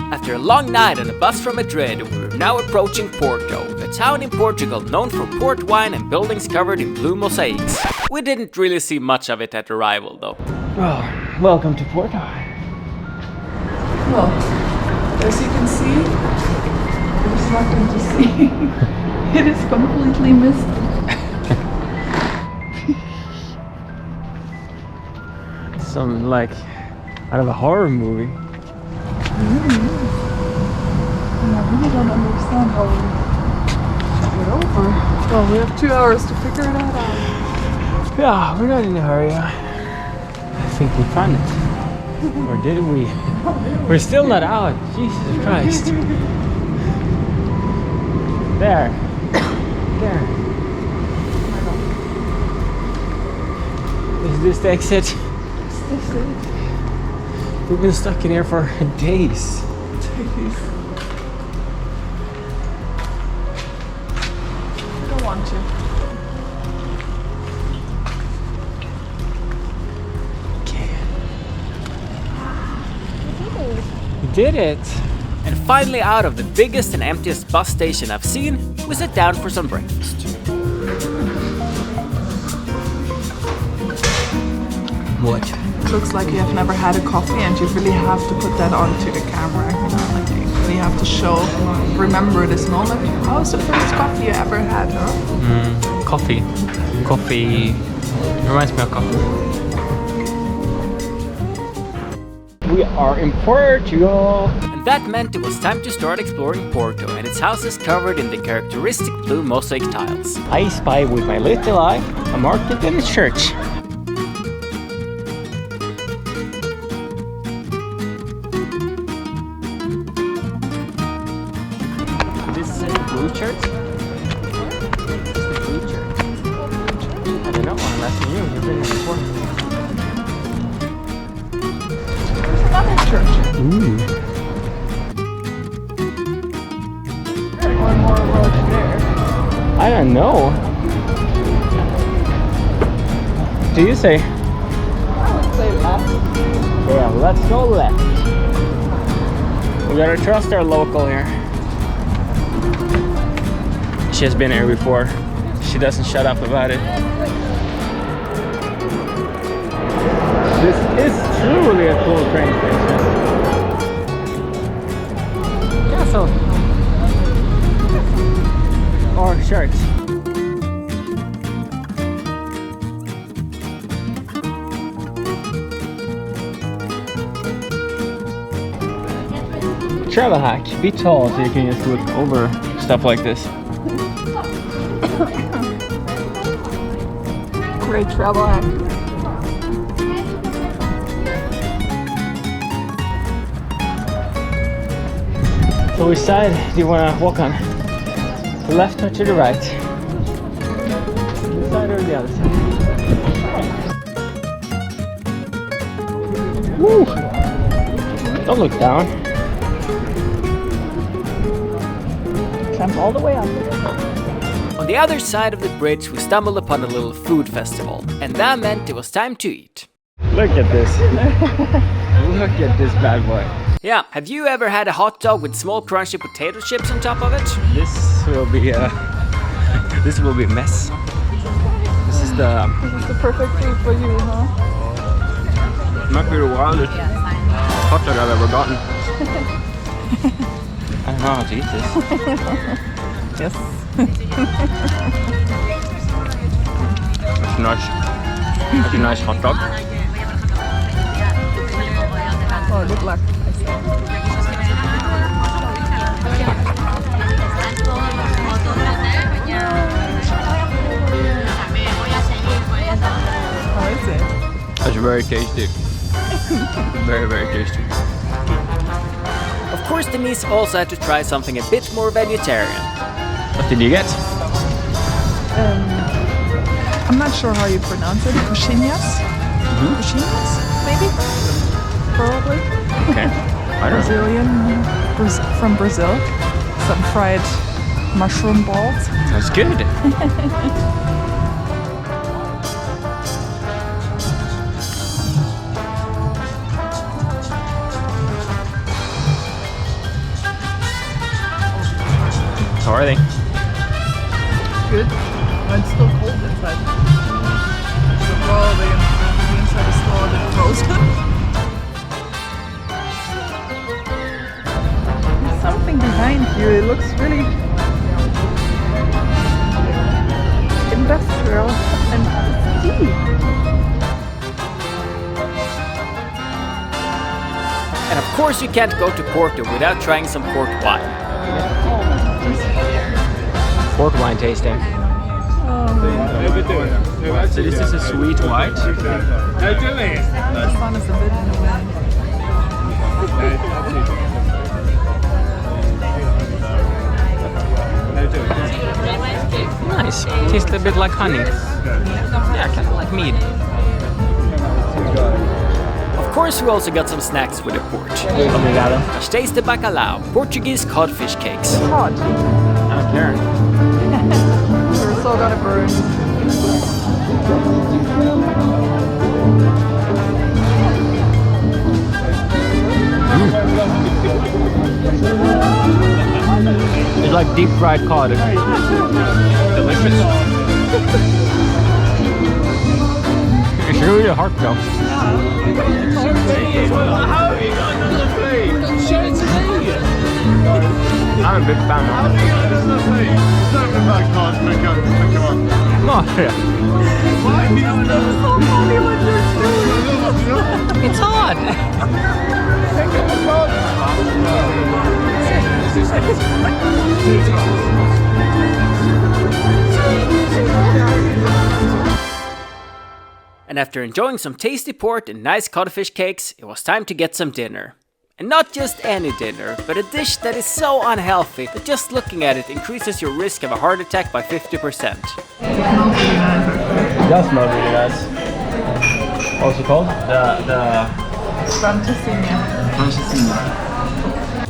After a long night on a bus from Madrid, we're now approaching Porto, a town in Portugal known for port wine and buildings covered in blue mosaics. We didn't really see much of it at arrival though. Well, welcome to Porto. Well, as you can see, there's nothing to see. It is completely misty. Some like out of a horror movie. And I really don't understand how we get over. Well, we have 2 hours to figure that out. Yeah, we're not in a hurry. I think we found it. Or did we? We're still not out. Jesus Christ. There. There. Is this the exit? This is it. We've been stuck in here for days. I don't want to. Okay. We did it. And finally out of the biggest and emptiest bus station I've seen, we sat down for some breakfast. What? It looks like you have never had a coffee and you really have to put that onto the camera. You know, like you really have to remember this moment. How was the first coffee you ever had, huh? Coffee. Coffee. It reminds me of coffee. We are in Portugal. And that meant it was time to start exploring Porto and its houses covered in the characteristic blue mosaic tiles. I spy with my little eye a market and a church. This is the blue church? This is the blue church. I don't know, I'm asking you. You've been here before. Another church. Ooh. One more road there. I don't know. Do you say? I would say left. Yeah, let's go left. We gotta trust our local here. She has been here before. She doesn't shut up about it. This is truly a cool train station. Castle. Or church. Travel hack. Be tall so you can just look over stuff like this. Great travel hack. So which side do you want to walk on? The left or to the right? This side or the other side? Woo! Don't look down. Climb all the way up. On the other side of the bridge, we stumbled upon a little food festival, and that meant it was time to eat. Look at this. Look at this bad boy. Yeah, have you ever had a hot dog with small crunchy potato chips on top of it? This will be a mess. This is the This is the perfect food for you, huh? might be the wildest hot dog I've ever gotten. I don't know how to eat this. Yes. That's nice. That's a nice hot dog. Oh, good luck. How is it? That's very tasty. Very, very tasty. Of course, Denise also had to try something a bit more vegetarian. What did you get? I'm not sure how you pronounce it. Coxinhas? Coxinhas, maybe? Probably. Okay. I don't know. Brazilian, from Brazil. Some fried mushroom balls. That's good. How are they? Good. Oh, it's still cold inside. So raw, the inside is still a bit frozen. There's something behind you. It looks really industrial and it's deep. And of course you can't go to Porto without trying some port wine. Port wine tasting. So this is a sweet white. The sun is a bit in the way. Nice. Tastes a bit like honey. Yeah, kind of like mead. Of course we also got some snacks with the port. Obrigado. Pastéis de bacalhau, Portuguese codfish cakes. Hot. I don't care. We're so gonna burn. It's like deep fried cod. Delicious. It's really hard though. I'm a big fan of it. Oh, yeah. It's hot. And after enjoying some tasty port and nice codfish cakes, it was time to get some dinner. And not just any dinner, but a dish that is so unhealthy that just looking at it increases your risk of a heart attack by 50%. It does smell really nice. What's it called? The Francesinha.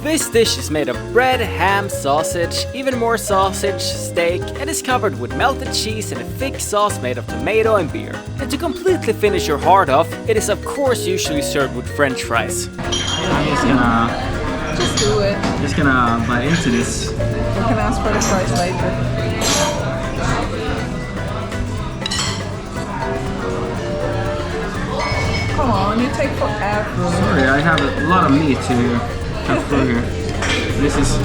This dish is made of bread, ham, sausage, even more sausage, steak, and is covered with melted cheese and a thick sauce made of tomato and beer. And to completely finish your heart off, it is of course usually served with French fries. I'm Just do it. just gonna bite into this. We can ask for the price later. Come on, you take forever. Sorry, I have a lot of meat to cut through here. This is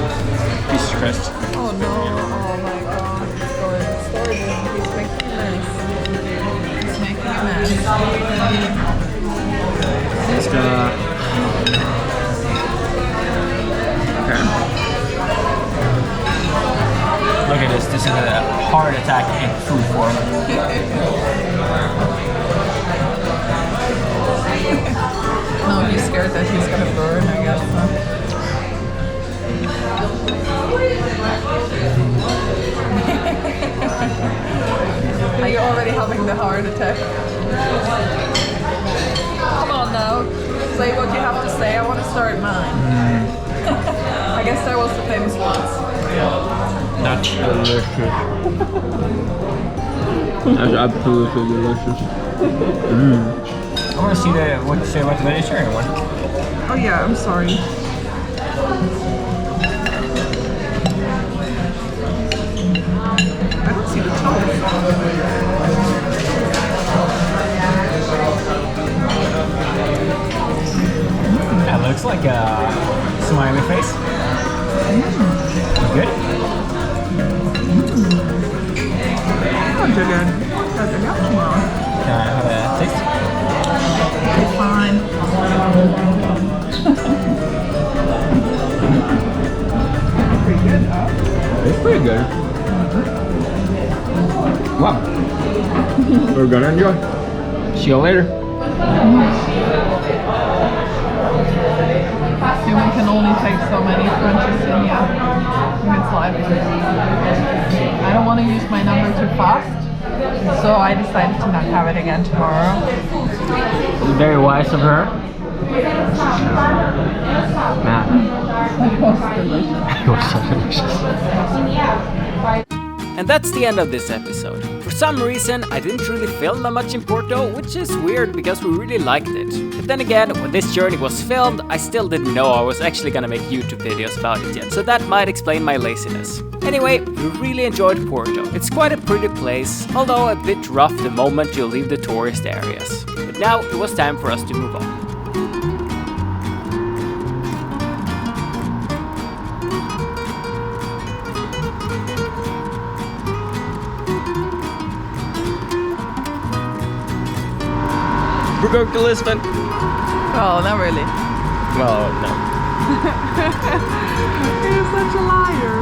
Jesus Christ. Oh no, oh my god. Story. He's making a mess. He's making a mess. Just okay. Look at this. This is a heart attack in food form. No, he's scared that he's gonna burn, I guess. Are you already having the heart attack? Come on now. Say what you have to say. I want to start mine. I guess that was the famous ones. That's delicious. That's absolutely delicious. I want to see what you say about the vegetarian one. Oh yeah, I'm sorry. I don't see the toast. That looks like a smiley face. Good? Not too good. That's enough tomorrow. Can I have a taste? It's fine. Pretty good, huh? It's pretty good. Wow. We're gonna enjoy. See you later. Human can only take so many Francesinha in its lifetime. I don't want to use my number too fast, so I decided to not have it again tomorrow. Very wise of her. Man. It was delicious. It was so delicious. And that's the end of this episode. For For some reason, I didn't really film that much in Porto, which is weird because we really liked it. But then again, when this journey was filmed, I still didn't know I was actually gonna make YouTube videos about it yet, so that might explain my laziness. Anyway, we really enjoyed Porto. It's quite a pretty place, although a bit rough the moment you leave the tourist areas. But now it was time for us to move on. We're going to Lisbon. Oh, not really. Well, no. You're such a liar.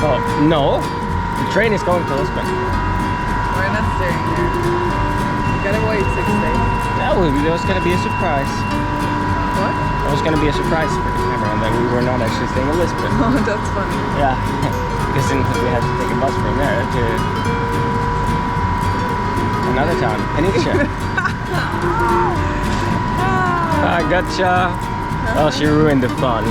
Oh, no. The train is going to Lisbon. We're not staying here. We gotta wait 6 days. That was going to be a surprise. What? That was going to be a surprise for the camera, and then we were not actually staying in Lisbon. Oh, that's funny. Yeah, because then we had to take a bus from there to another town, Peniche. I gotcha. Well, she ruined the fun.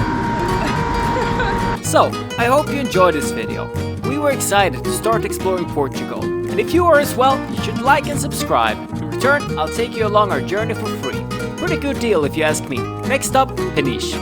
So, I hope you enjoyed this video. We were excited to start exploring Portugal. And if you are as well, you should like and subscribe. In return, I'll take you along our journey for free. Pretty good deal if you ask me. Next up, Peniche.